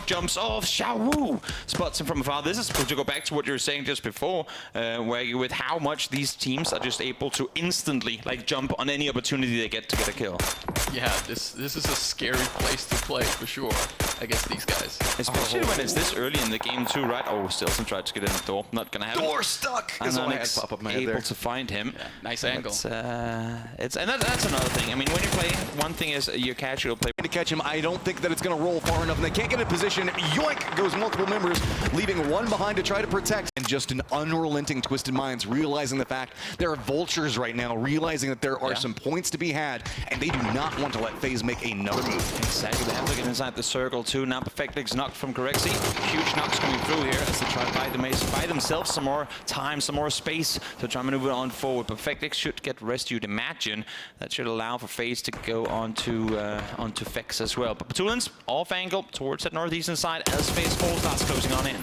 Jumps off, Xiao spots him from afar. This is to go back to what you were saying just before, with how much these teams are just able to instantly like jump on any opportunity they get to get a kill. Yeah, this is a scary place to play for sure against these guys. Especially when it's this early in the game too, right? Oh, Stilson tried to get in the door. Not gonna happen. Door stuck! And Soniqs pop up my head able to find him. Yeah, nice angle. That's another thing. I mean, when you play, one thing is your casual play. To catch him, I don't think that it's going to roll far enough, and they can't get in position. Yoink goes multiple members, leaving one behind to try to protect. And just an unrelenting Twisted Minds, realizing the fact there are vultures right now, realizing that there are some points to be had, and they do not want to let FaZe make another move. Exactly, they have to get inside the circle too. Now Perfectix knocked from Corexi. Huge knocks coming through here as they try to buy themselves some more time, some more space to try and maneuver on forward. Perfectix should get rescued. Imagine that should allow for FaZe to go onto Fex as well. But Batulans off angle towards that northeastern side as FaZe starts closing on in.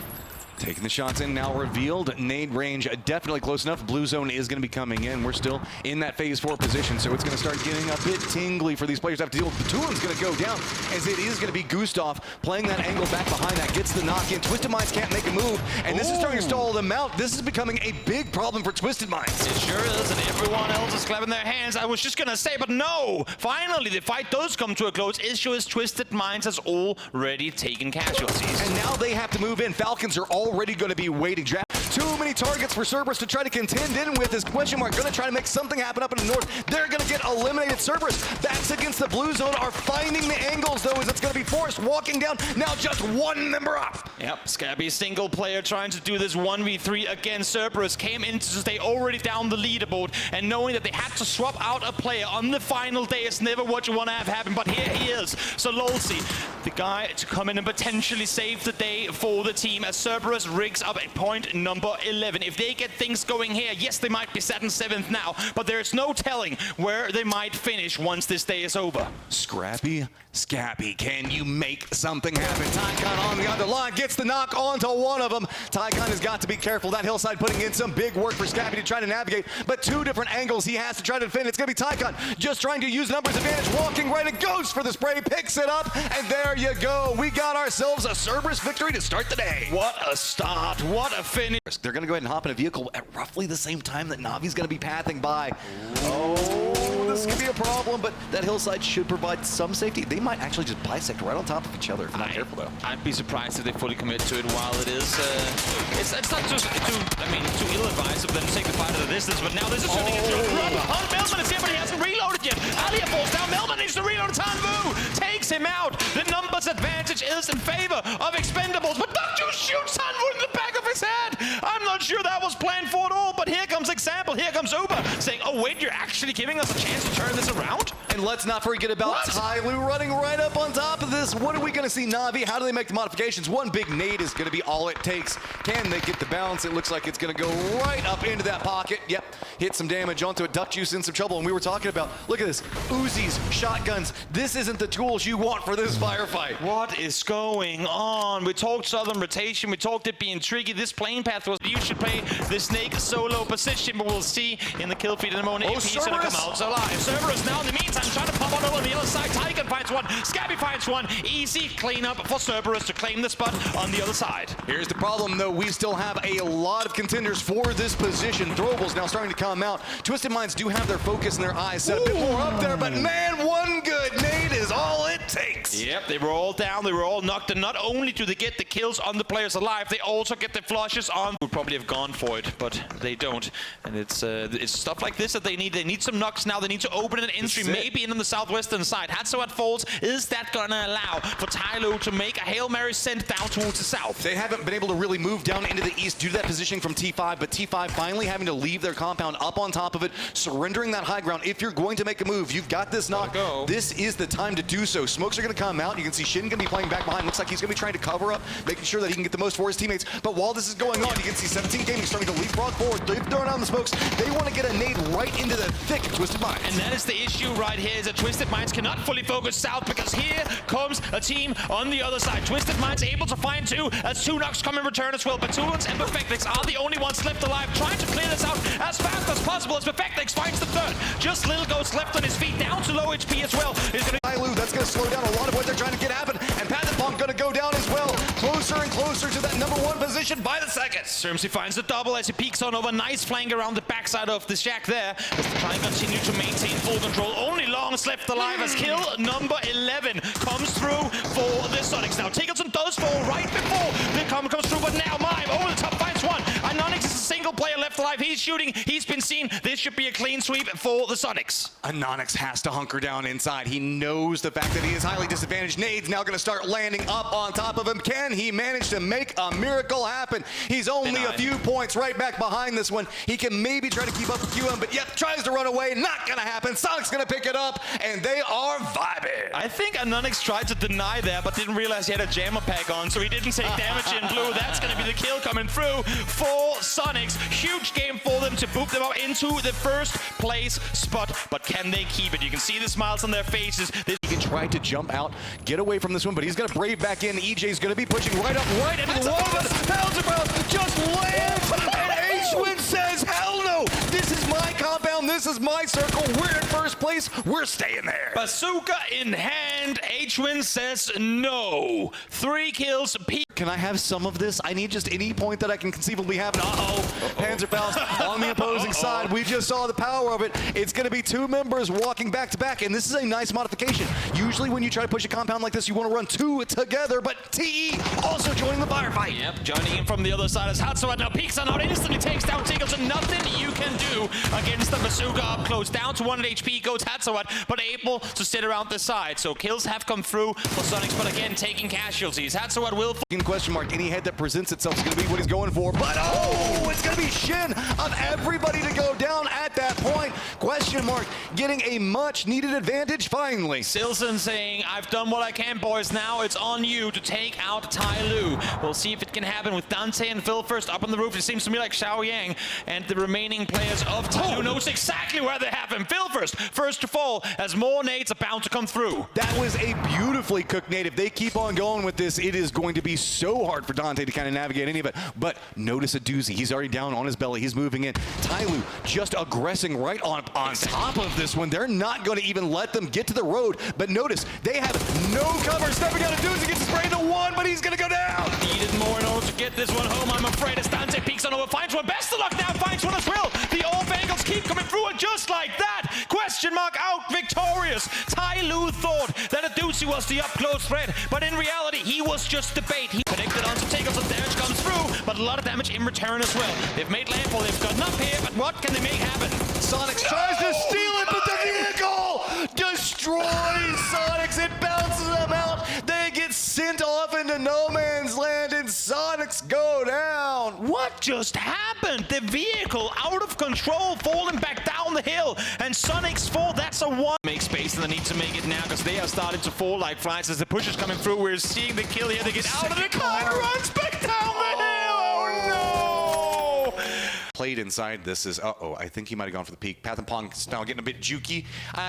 Taking the shots in, now revealed. Nade range definitely close enough. Blue zone is going to be coming in. We're still in that phase 4 position, so it's going to start getting a bit tingly for these players to have to deal with. Batulin's going to go down, as it is going to be Gustav playing that angle back behind that. Gets the knock in. Twisted Minds can't make a move, and this is starting to stall them out. This is becoming a big problem for Twisted Minds. It sure is, and everyone else is clapping their hands. I was just going to say, but no! Finally, the fight does come to a close. Issue is Twisted Minds has already taken casualties. And now they have to move in. Falcons are already going to be waiting. Too many targets for Cerberus to try to contend in with. This question mark going to try to make something happen up in the north. They're going to get eliminated. Cerberus backs against the blue zone are finding the angles though, as it's going to be Forrest walking down. Now just one member up. Yep, Scabby single player trying to do this 1v3 against Cerberus. Came in to stay already down the leaderboard, and knowing that they had to swap out a player on the final day is never what you want to have happen, but here he is. So Lolsey, the guy to come in and potentially save the day for the team as Cerberus rigs up at point number 11. If they get things going here, yes, they might be set in 7th now, but there's no telling where they might finish once this day is over. Scrappy, Scabby, can you make something happen? Tycon on the other line gets the knock onto one of them. Tycon has got to be careful. That hillside putting in some big work for Scabby to try to navigate, but 2 different angles he has to try to defend. It's going to be Tycon just trying to use numbers advantage, walking right and goes for the spray, picks it up, and there you go. We got ourselves a Cerberus victory to start the day. What a start, what a finish. They're going to go ahead and hop in a vehicle at roughly the same time that Navi's going to be pathing by. Oh, this could be a problem, but that hillside should provide some safety. They might actually just bisect right on top of each other if they're not careful, though. I'd be surprised if they fully commit to it. While it is, it's not just too ill-advised of them to take the fight at a distance, but now this is turning into a run on Melman. It's here, but he hasn't reloaded yet. Alia falls down. Melman needs to reload. Tanvu takes him out. The numbers advantage is in favor of Expendables, but don't you shoot Tanvu in the back of his head. I'm not sure that was planned for at all, but here comes Example, here comes Uber, saying, oh wait, you're actually giving us a chance to turn this around? And let's not forget about Tyloo running right up on top of this. What are we going to see, Navi? How do they make the modifications? One big nade is going to be all it takes. Can they get the bounce? It looks like it's going to go right up into that pocket. Yep, hit some damage onto it. Duck Juice in some trouble, and we were talking about, look at this, Uzis, shotguns. This isn't the tools you want for this firefight. What is going on? We talked southern rotation, we talked it being tricky. This plane path was, you should play the Snake solo position, but we'll see in the kill feed in a moment if he's going to come out alive. Cerberus now in the meantime trying to pop on over the other side. Tycon finds one, Scabby finds one. Easy cleanup for Cerberus to claim the spot on the other side. Here's the problem though, we still have a lot of contenders for this position. Throwables now starting to come out. Twisted Minds do have their focus and their eyes set a bit more up there, but man, one good nade is all it takes. Yep, they were all down, they were all knocked, and not only do they get the kills on the players alive, they also get the flushes on. Would probably have gone for it, but they don't. And it's stuff like this that they need. They need some knocks now. They need to open an entry, maybe in on the southwestern side. Hatsuat falls. Is that gonna allow for Tyloo to make a Hail Mary sent down towards the south? They haven't been able to really move down into the east due to that positioning from T5, but T5 finally having to leave their compound up on top of it, surrendering that high ground. If you're going to make a move, you've got this knock. This is the time to do so. Smokes are going to come out. You can see Shin going to be playing back behind. Looks like he's going to be trying to cover up, making sure that he can get the most for his teammates. But while this is going on, you can see 17 Gaming starting to leapfrog forward. They've thrown on the smokes. They want to get a nade right into the thick of Twisted Minds. And that is the issue right here, is that Twisted Minds cannot fully focus south, because here comes a team on the other side. Twisted Minds able to find 2 as 2 knocks come in return as well. Batulans and Perfectix are the only ones left alive, trying to clear this out as fast as possible as Perfectix finds the 3rd. Just Little Ghost left on his feet, down to low HP as well. Tyloo, that's going to slow down a lot of what they're trying to get happen. And and Patapon gonna go down as well. Closer and closer to that #1 position by the seconds. Cerberus finds the double as he peeks on over. Nice flank around the backside of the shack there. As the Klein continue to maintain full control. Only Long's left alive as kill number 11 comes through for the Soniqs. Now Tiggleton does fall right before the comes through, but now Mime over the top finds one. And Soniqs is a single player left alive. He's shooting. He's been seen. This should be a clean sweep for the Soniqs. Soniqs has to hunker down inside. He knows the fact that he is highly disadvantaged. Nade's now going to start landing up on top of him. Can he manage to make a miracle happen? He's only a few points right back behind this one. He can maybe try to keep up with QM, but yep, tries to run away. Not going to happen. Soniqs going to pick it up, and they are vibing. I think Soniqs tried to deny there, but didn't realize he had a jammer pack on, so he didn't take damage in blue. That's going to be the kill coming through for Soniqs. Huge game for them to boot them up into the first place spot, but can they keep it? You can see the smiles on their faces. He can try to jump out, get away from this one, but he's going to brave back in. EJ's going to be pushing right up, right into the wall, but Cerberus just lands, and H-Win says, hell no, this is my compound, this is my circle, we're in first place, we're staying there. Bazooka in hand, H-Win says no. 3 kills. Can I have some of this? I need just any point that I can conceivably have. Panzerfaust on the opposing side. We just saw the power of it. It's going to be 2 members walking back to back, and this is a nice modification. Usually when you try to push a compound like this, you want to run 2 together, but TE also joining the firefight. Yep, joining in from the other side is Hatsuat. Now peeks on out, instantly takes down Tiggleton. Nothing you can do against the Bazooka up close. Down to 1 HP goes Hatsuat, but able to sit around the side. So kills have come through for Soniqs, but again, taking casualties. Hatsuat will... Question mark. Any head that presents itself is going to be what he's going for. But oh, it's going to be Shin of everybody to go down at that point. Question mark. Getting a much needed advantage finally. Silson saying, I've done what I can, boys. Now it's on you to take out Tai Lu. We'll see if it can happen with Dante and Phil first up on the roof. It seems to me like Xiao Yang and the remaining players of Tai Lu knows exactly where they have him. Phil first to fall as more nades are bound to come through. That was a beautifully cooked nade. If they keep on going with this, it is going to be so hard for Dante to kind of navigate any of it. But notice a doozy. He's already down on his belly. He's moving in. Tai Lu just aggressing right on top of this one. They're not going to even let them get to the road. But notice, they have no cover. Stepping out of doozy, gets sprayed to 1, but he's going to go down. Needed more in order to get this one home, I'm afraid. As Dante peeks on over, finds one. Best of luck now, finds one as well. The old angles keep coming through, and just like that, question mark out victorious. Tai Lu thought that a doozy was the up-close threat, but in reality, he was just the bait. He connected onto Tiggleton, damage comes through, but a lot of damage in return as well. They've made landfall, they've gotten up here, but what can they make happen? Soniqs tries to steal it, but the vehicle destroys Soniqs. It bounces them out. They get sent off into no man's land, and Soniqs go down. What just happened? The vehicle out of control, falling back down the hill, and Soniqs fall. That's a 1. Make space, and they need to make it now because they are starting to fall like flies as the push is coming through. We're seeing the kill here. They get out of the car and runs back down the hill. Oh no! Played inside this is, I think he might have gone for the peak. Patapong's now getting a bit jukey.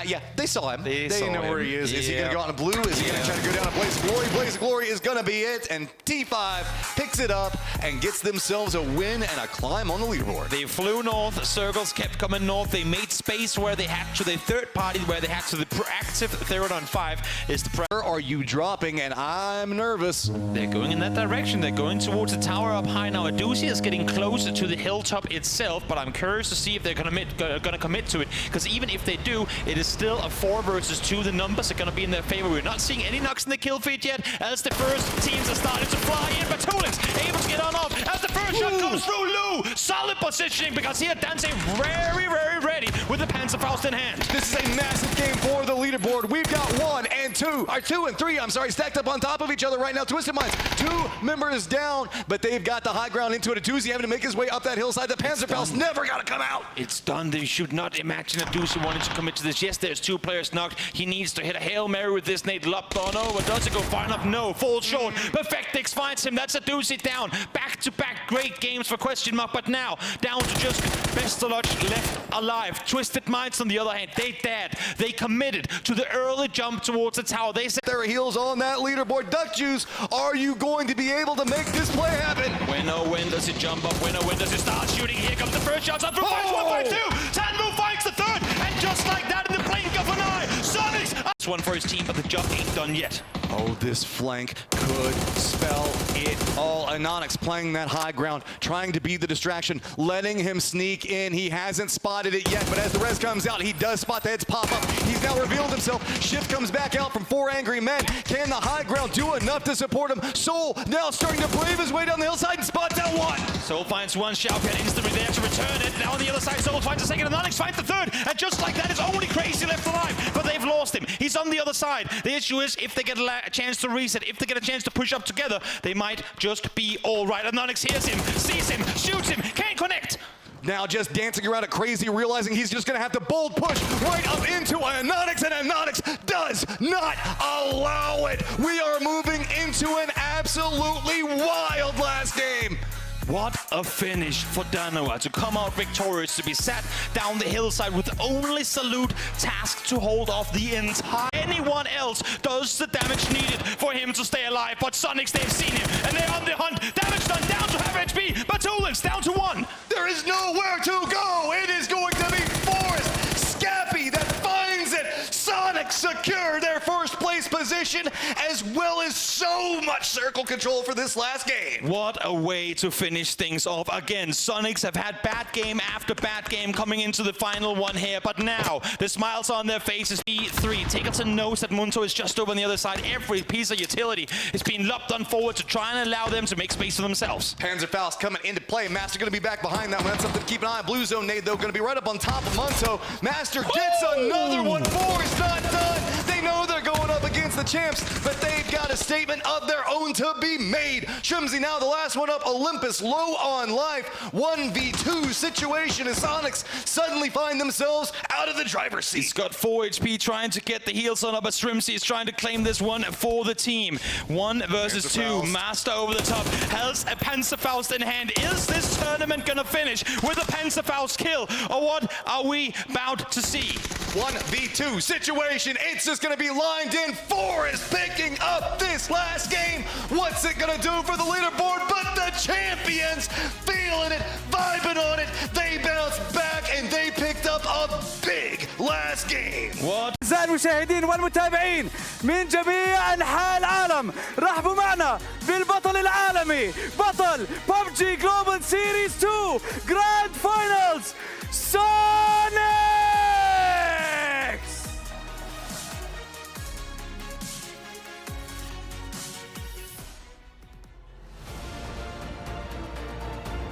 Yeah, they saw him. They know where he is. Is he going to go on a blue? Is he going to try to go down a Blaze of Glory? Blaze of Glory is going to be it, and T5 picks it up and gets themselves a win and a climb on the leaderboard. They flew north, circles kept coming north, they made space where they had to, the third party where they had to, the proactive 3rd on 5 is the Where are you dropping? And I'm nervous. They're going in that direction, they're going towards the tower up high now. Adusia is getting closer to the hilltop itself, but I'm curious to see if they're gonna commit to it, because even if they do, it is still a 4 versus 2. The numbers are gonna be in their favor. We're not seeing any knocks in the kill feed yet, as the first teams are starting to fly in, but Soniqs able to get on off as the first shot comes through. Lu, solid positioning, because here Dante very ready with the Panzerfaust in hand. This is a massive game for the leaderboard. We've got 1 and 2, or 2 and 3, I'm sorry, stacked up on top of each other right now. Twisted Minds, 2 members down, but they've got the high ground into it. Aduzi having to make his way up that hillside. The Panzerfaust never got to come out. It's done. They should not imagine Aduzi wanting to commit to this. Yes, there's 2 players knocked. He needs to hit a Hail Mary with this nade. Lopped on over. Does it go far enough? No. Falls short. Perfectix finds him. That's Aduzi down. Back-to-back great games for question mark, but now down to just Bestoloch left alive. Twisted Minds on the other hand, they dared. They committed to the early jump towards the tower. They said their heels on that leaderboard. Duck Juice, are you going to be able to make this play happen? When oh when does it jump up? When oh when does it start shooting? Here comes the first shot. Up through 1 by 2. Tanmu finds the 3rd, and just like that in the blink of an eye, Soniqs gets one for his team, but the job ain't done yet. Oh, this flank could spell it all. Soniqs playing that high ground, trying to be the distraction, letting him sneak in. He hasn't spotted it yet, but as the res comes out, he does spot the heads pop up. He's now revealed himself. Shift comes back out from 4 angry men. Can the high ground do enough to support him? Soul now starting to brave his way down the hillside and spots out one. Soul finds one, Xiaopian instantly there to return it. Now on the other side, Soul finds a second, and Soniqs finds the third. And just like that, it's only Crazy left alive, but they've lost him. He's on the other side. The issue is, if they get a chance to reset, if they get a chance to push up together, they might just be all right. And Soniqs hears him, sees him, shoots him, can't connect. Now just dancing around at Crazy, realizing he's just going to have to bold push right up into Soniqs, and Soniqs does not allow it. We are moving into an absolutely wild last game. What a finish for Danoa to come out victorious, to be sat down the hillside with only Salute tasked to hold off the entire. Anyone else does the damage needed for him to stay alive, but Soniqs, they've seen him, and they're on the hunt. Damage done, down to half HP, Batulins down to 1. There is nowhere to go. It is going to be Forest Scappy that finds it. Soniqs secure their first place position, as well as so much circle control for this last game. What a way to finish things off. Again, Soniqs have had bad game after bad game coming into the final one here, but now the smiles on their faces. B3, Tickleton knows that Munto is just over on the other side. Every piece of utility is being lopped on forward to try and allow them to make space for themselves. Panzerfaust coming into play. Master going to be back behind that one. That's something to keep an eye on. Blue Zone nade, though, going to be right up on top of Munto. Master gets another one. 4 is not done. They know they're going up against the champs, but they've got a statement of their own to be made. Shrimzy now the last one up. Olympus low on life. 1v2 situation as Soniqs suddenly find themselves out of the driver's seat. He's got 4 HP trying to get the heals on up, but Shrimzy is trying to claim this one for the team. 1 versus 2. Master over the top. Has a Panzerfaust in hand. Is this tournament gonna finish with a Panzerfaust kill, or what are we about to see? 1v2 situation. It's just going to be lined in. 4 is picking up this last game. What's it going to do for the leaderboard? But the champions feeling it, vibing on it. They bounced back and they picked up a big last game. What? أعزائي المشاهدين والمتابعين من جميع أنحاء العالم، رحبوا معنا بالبطل العالمي، بطل PUBG Global Series 2 Grand Finals Soniqs!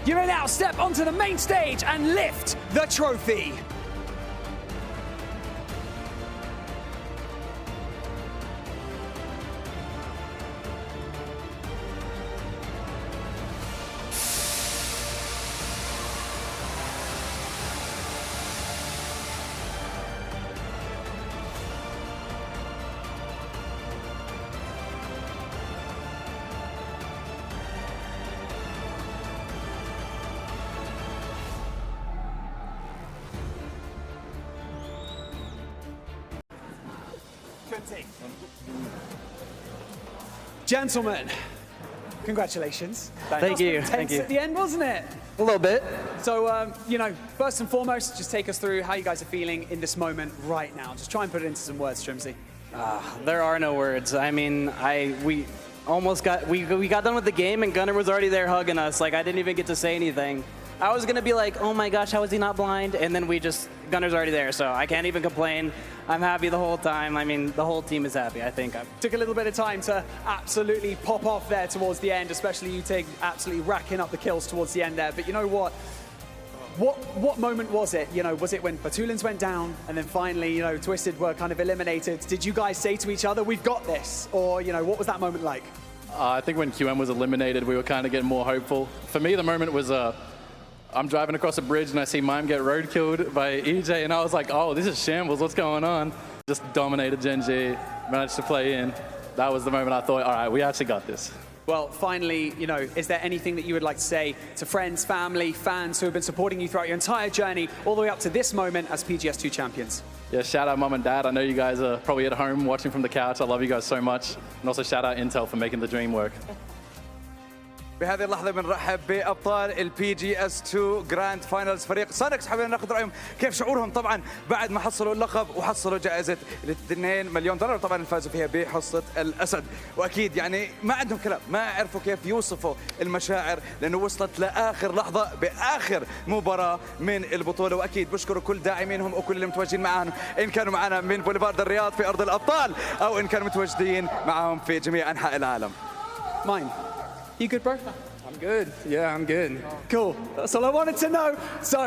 You may now step onto the main stage and lift the trophy. Gentlemen, congratulations. Thank you. Tense Thank you. at the end, wasn't it? A little bit. So, you know, first and foremost, just take us through how you guys are feeling in this moment right now. Just try and put it into some words, Shrimzy. There are no words. I mean, we almost got done with the game and Gunnar was already there hugging us. Like, I didn't even get to say anything. I was gonna be like, oh my gosh, how is he not blind? And then Gunnar's already there, so I can't even complain. I'm happy the whole time. I mean, the whole team is happy, I think. Took a little bit of time to absolutely pop off there towards the end, especially you absolutely racking up the kills towards the end there. But you know what? What moment was it? You know, was it when Batulins went down and then finally, you know, Twisted were kind of eliminated? Did you guys say to each other, we've got this? Or, you know, what was that moment like? I think when QM was eliminated, we were kind of getting more hopeful. For me, the moment was I'm driving across a bridge and I see Mime get road killed by EJ, and I was like, oh, this is shambles, what's going on? Just dominated Gen G, managed to play in. That was the moment I thought, all right, we actually got this. Well, finally, you know, is there anything that you would like to say to friends, family, fans who have been supporting you throughout your entire journey, all the way up to this moment as PGS2 champions? Yeah, shout out Mum and Dad. I know you guys are probably at home watching from the couch. I love you guys so much. And also shout out Intel for making the dream work. بهذه اللحظة بنرحب بأبطال البي جي اس 2 جراند فاينلز فريق سونيكس. حابين ناخذ رأيهم كيف شعورهم طبعا بعد ما حصلوا اللقب وحصلوا جائزة $2 مليون، وطبعا الفازوا فيها بحصة الأسد. وأكيد يعني ما عندهم كلام، ما عرفوا كيف يوصفوا المشاعر لأنه وصلت لآخر لحظة بآخر مباراة من البطولة. وأكيد بشكروا كل داعمينهم وكل اللي متواجدين معاهم، إن كانوا معنا من بوليفارد الرياض في أرض الأبطال أو إن كانوا متواجدين معهم في جميع أنحاء العالم. Mine. You good, bro? I'm good. Yeah, I'm good. Cool. That's all I wanted to know. So,